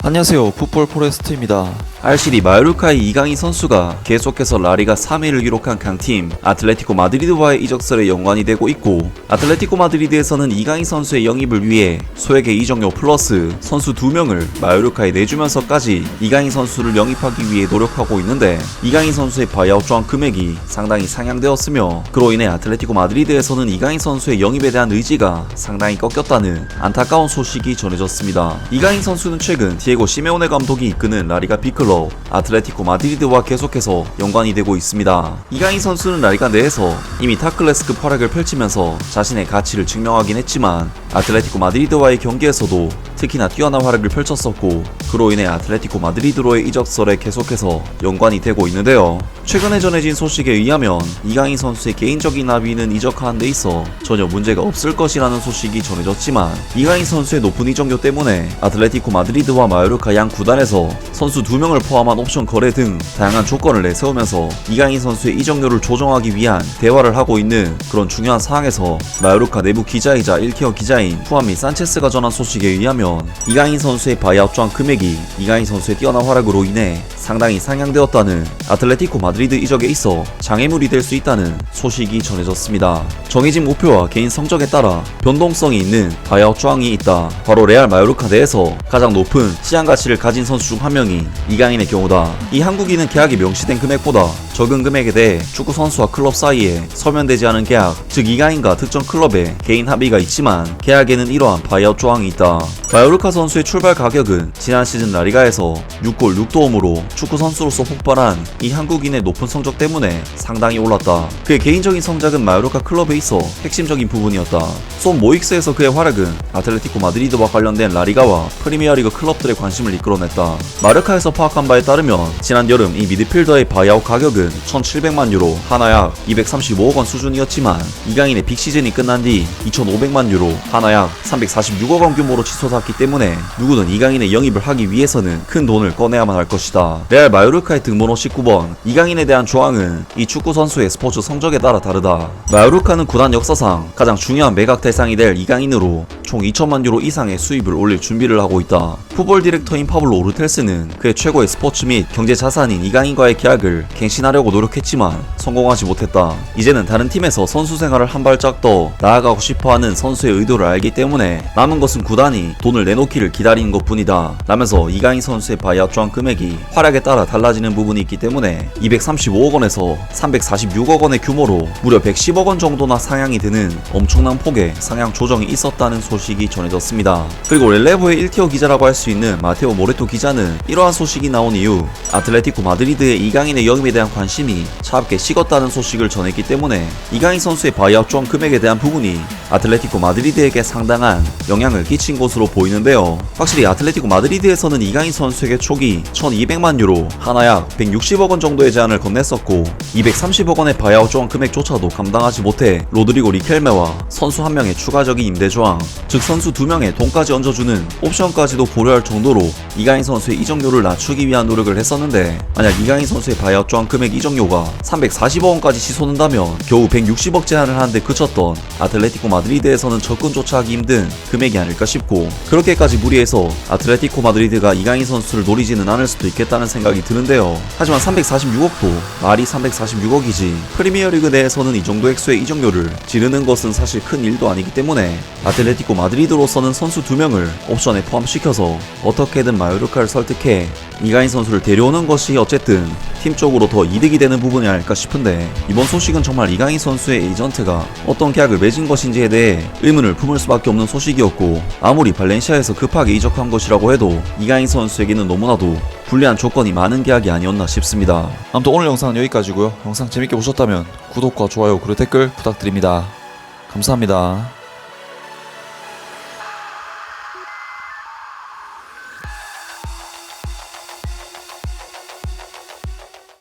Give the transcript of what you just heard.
안녕하세요, 풋볼 포레스트입니다. 알시리 마요르카의 이강인 선수가 계속해서 라리가 3위를 기록한 강팀 아틀레티코 마드리드와의 이적설에 연관이 되고 있고, 아틀레티코 마드리드에서는 이강인 선수의 영입을 위해 소액의 이적료 플러스 선수 2명을 마요르카에 내주면서까지 이강인 선수를 영입하기 위해 노력하고 있는데, 이강인 선수의 바이아웃 조항 금액이 상당히 상향되었으며, 그로 인해 아틀레티코 마드리드에서는 이강인 선수의 영입에 대한 의지가 상당히 꺾였다는 안타까운 소식이 전해졌습니다. 이강인 선수는 최근 디에고 시메오네 감독이 이끄는 라리가 B클럽 아틀레티코 마드리드와 계속해서 연관이 되고 있습니다. 이강인 선수는 라리가 내에서 이미 탑클래스급 활약을 펼치면서 자신의 가치를 증명하긴 했지만, 아틀레티코 마드리드와의 경기에서도 특히나 뛰어난 활약을 펼쳤었고, 그로 인해 아틀레티코 마드리드로의 이적설에 계속해서 연관이 되고 있는데요. 최근에 전해진 소식에 의하면 이강인 선수의 개인적인 합의는 이적하는 데 있어 전혀 문제가 없을 것이라는 소식이 전해졌지만, 이강인 선수의 높은 이적료 때문에 아틀레티코 마드리드와 마요르카 양 구단에서 선수 2명을 포함한 옵션 거래 등 다양한 조건을 내세우면서 이강인 선수의 이적료를 조정하기 위한 대화를 하고 있는 그런 중요한 상황에서, 마요르카 내부 기자이자 1티어 기자인 후안미 산체스가 전한 소식에 의하면 이강인 선수의 바이아웃 조항 금액이 이강인 선수의 뛰어난 활약으로 인해 상당히 상향되었다는, 아틀레티코 마드리드 이적에 있어 장애물이 될 수 있다는 소식이 전해졌습니다. 정해진 목표와 개인 성적에 따라 변동성이 있는 바이아웃 조항이 있다. 바로 레알 마요르카 내에서 가장 높은 시장 가치를 가진 선수 중 한 명인 이강인의 경우다. 이 한국인은 계약이 명시된 금액보다 적은 금액에 대해 축구 선수와 클럽 사이에 서면되지 않은 계약, 즉 이강인과 특정 클럽의 개인 합의가 있지만 계약에는 이러한 바이아웃 조항이 있다. 마요르카 선수의 출발 가격은 지난 시즌 라리가에서 6골 6도움으로 축구 선수로서 폭발한 이 한국인의 높은 성적 때문에 상당히 올랐다. 그의 개인적인 성장은 마요르카 클럽에 있어 핵심적인 부분이었다. 쏨 모익스에서 그의 활약은 아틀레티코 마드리드와 관련된 라리가와 프리미어리그 클럽들의 관심을 이끌어냈다. 마르카에서 파악한 바에 따르면 지난 여름 이 미드필더의 바이아웃 가격은 1,700만 유로, 하나 약 235억 원 수준이었지만, 이강인의 빅시즌이 끝난 뒤 2,500만 유로, 하나 약 346억 원 규모로 치솟았기 때문에 누구든 이강인의 영입을 하기 위해서는 큰 돈을 꺼내야만 할 것이다. 레알 마요르카의 등번호 19번 이강인에 대한 조항은 이 축구 선수의 스포츠 성적에 따라 다르다. 마요르카는 구단 역사상 가장 중요한 매각 대상이 될 이강인으로 총 2천만 유로 이상의 수입을 올릴 준비를 하고 있다. 풋볼 디렉터인 파블로 오르텔스는 그의 최고의 스포츠 및 경제 자산인 이강인과의 계약을 갱신하려고 노력했지만 성공하지 못했다. 이제는 다른 팀에서 선수 생활을 한 발짝 더 나아가고 싶어하는 선수의 의도를 알기 때문에 남은 것은 구단이 돈을 내놓기를 기다리는 것뿐이다 라면서, 이강인 선수의 바이아웃 조항 금액이 활약에 따라 달라지는 부분이 있기 때문에 235억 원에서 346억 원의 규모로 무려 110억 원 정도나 상향이 되는 엄청난 폭의 상향 조정이 있었다는 소식이 전해졌습니다. 그리고 렐레보의 1티어 기자라고 할 수 있는 마테오 모레토 기자는 이러한 소식이 나온 이후 아틀레티코 마드리드의 이강인의 영입에 대한 관심이 차갑게 식었다는 소식을 전했기 때문에, 이강인 선수의 바이아웃 조항 금액에 대한 부분이 아틀레티코 마드리드에게 상당한 영향을 끼친 것으로 보이는데요. 확실히 아틀레티코 마드리드에서는 이강인 선수에게 초기 1,200만 유로, 하나 약 160억 원 정도의 제안을 건넸었고, 230억 원의 바이아웃 조항 금액조차도 감당하지 못해 로드리고 리켈메와 선수 한 명의 추가적인 임대 조항, 즉 선수 2명의 돈까지 얹어주는 옵션까지도 고려할 정도로 이강인 선수의 이적료를 낮추기 위한 노력을 했었는데, 만약 이강인 선수의 바이아웃 조항 금액 이적료가 340억 원까지 치솟는다면 겨우 160억 제한을 하는데 그쳤던 아틀레티코 마드리드에서는 접근조차 하기 힘든 금액이 아닐까 싶고, 그렇게까지 무리해서 아틀레티코 마드리드가 이강인 선수를 노리지는 않을 수도 있겠다는 생각이 드는데요. 하지만 346억도 말이 346억이지 프리미어리그 내에서는 이 정도 액수의 이적료를 지르는 것은 사실 큰 일도 아니기 때문에, 아틀레티코 마드리드로서는 선수 2명을 옵션에 포함시켜서 어떻게든 마요르카를 설득해 이강인 선수를 데려오는 것이 어쨌든 팀적으로 더 이득이 되는 부분이 아닐까 싶은데, 이번 소식은 정말 이강인 선수의 에이전트가 어떤 계약을 맺은 것인지에 대해 의문을 품을 수밖에 없는 소식이었고, 아무리 발렌시아에서 급하게 이적한 것이라고 해도 이강인 선수에게는 너무나도 불리한 조건이 많은 계약이 아니었나 싶습니다. 아무튼 오늘 영상은 여기까지고요. 영상 재밌게 보셨다면 구독과 좋아요 그리고 댓글 부탁드립니다. 감사합니다.